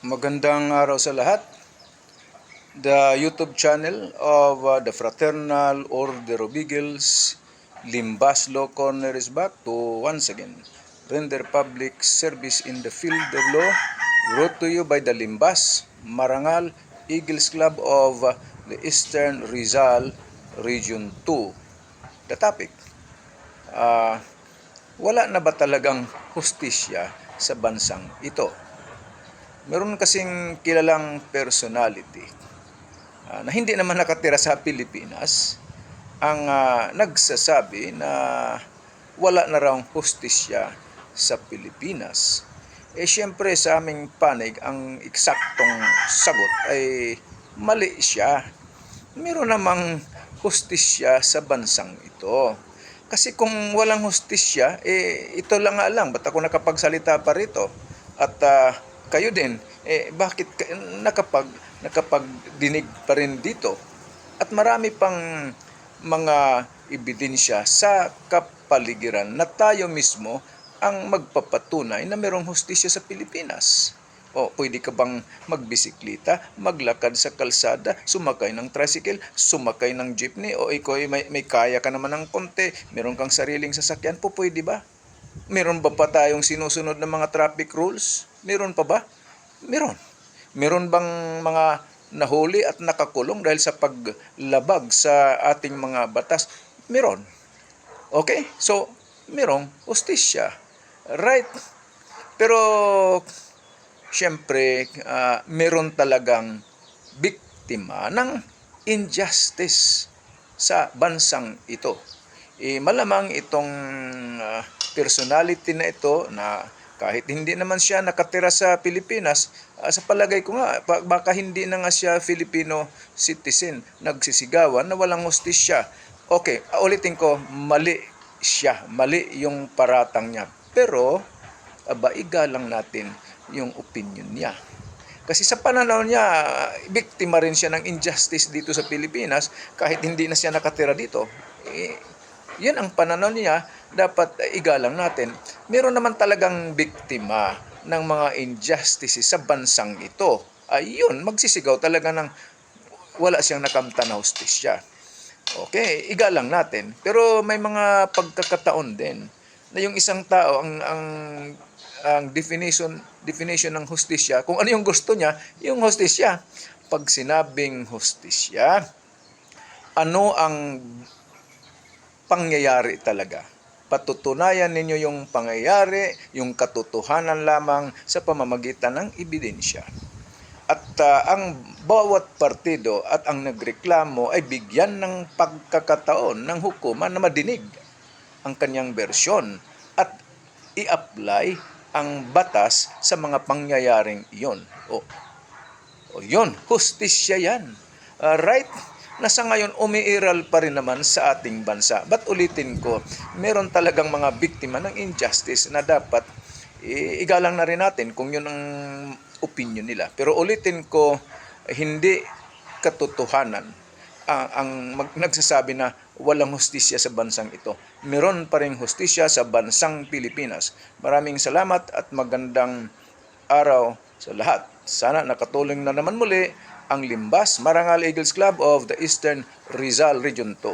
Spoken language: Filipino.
Magandang araw sa lahat. The YouTube channel of the Fraternal Order of Eagles, Limbas Law Corner is back to once again render public service in the field of law, brought to you by the Limbas Marangal Eagles Club of the Eastern Rizal Region 2. The topic, wala na ba talagang hustisya sa bansang ito? Meron kasing kilalang personality na hindi naman nakatira sa Pilipinas ang nagsasabi na wala na raw hustisya sa Pilipinas. Siyempre sa aming panig, ang eksaktong sagot ay mali siya. Meron namang hustisya sa bansang ito. Kasi kung walang hustisya, ito lang nga lang, ba't ako nakapagsalita pa rito? At kayo din, bakit nakapagdinig pa rin dito? At marami pang mga ebidensya sa kapaligiran na tayo mismo ang magpapatunay na mayroong hustisya sa Pilipinas. O pwede ka bang magbisikleta, maglakad sa kalsada, sumakay ng tricycle, sumakay ng jeepney, o ikaw may kaya ka naman ng konti, meron kang sariling sasakyan po, pwede ba? Meron ba pa tayong sinusunod ng mga traffic rules? Meron pa ba? Meron. Meron bang mga nahuli at nakakulong dahil sa paglabag sa ating mga batas? Meron. Okay? So, merong hustisya. Right? Pero, siyempre, meron talagang biktima ng injustice sa bansang ito. Malamang itong personality na ito na kahit hindi naman siya nakatira sa Pilipinas, sa palagay ko nga, baka hindi na nga siya Filipino citizen, nagsisigawan na walang hustisya. Okay, ulitin ko, mali siya, mali yung paratang niya. Pero, igalang natin yung opinion niya. Kasi sa pananaw niya, biktima rin siya ng injustice dito sa Pilipinas kahit hindi na siya nakatira dito. Yan ang pananaw niya, dapat igalang natin. Meron naman talagang biktima ng mga injustices sa bansang ito. Ayun, magsisigaw talaga ng wala siyang nakamtan na hustisya. Okay, igalang natin. Pero may mga pagkakataon din na yung isang tao ang definition ng hustisya, kung ano yung gusto niya, yung hustisya. Pag sinabing hustisya, ano ang pangyayari talaga? Patutunayan ninyo yung pangyayari, yung katotohanan lamang sa pamamagitan ng ebidensya. At ang bawat partido at ang nagreklamo ay bigyan ng pagkakataon ng hukuman na madinig ang kanyang bersyon at i-apply ang batas sa mga pangyayaring iyon. Yun, hustisya yan. Right? Nasa ngayon, umiiral pa rin naman sa ating bansa. But ulitin ko, meron talagang mga biktima ng injustice na dapat igalang na rin natin kung yun ang opinion nila. Pero ulitin ko, hindi katotohanan ang nagsasabi na walang hustisya sa bansang ito. Meron pa rin hustisya sa bansang Pilipinas. Maraming salamat at magandang araw sa lahat. Sana nakatulong na naman muli ang Limbas Marangal Eagles Club of the Eastern Rizal Region 2.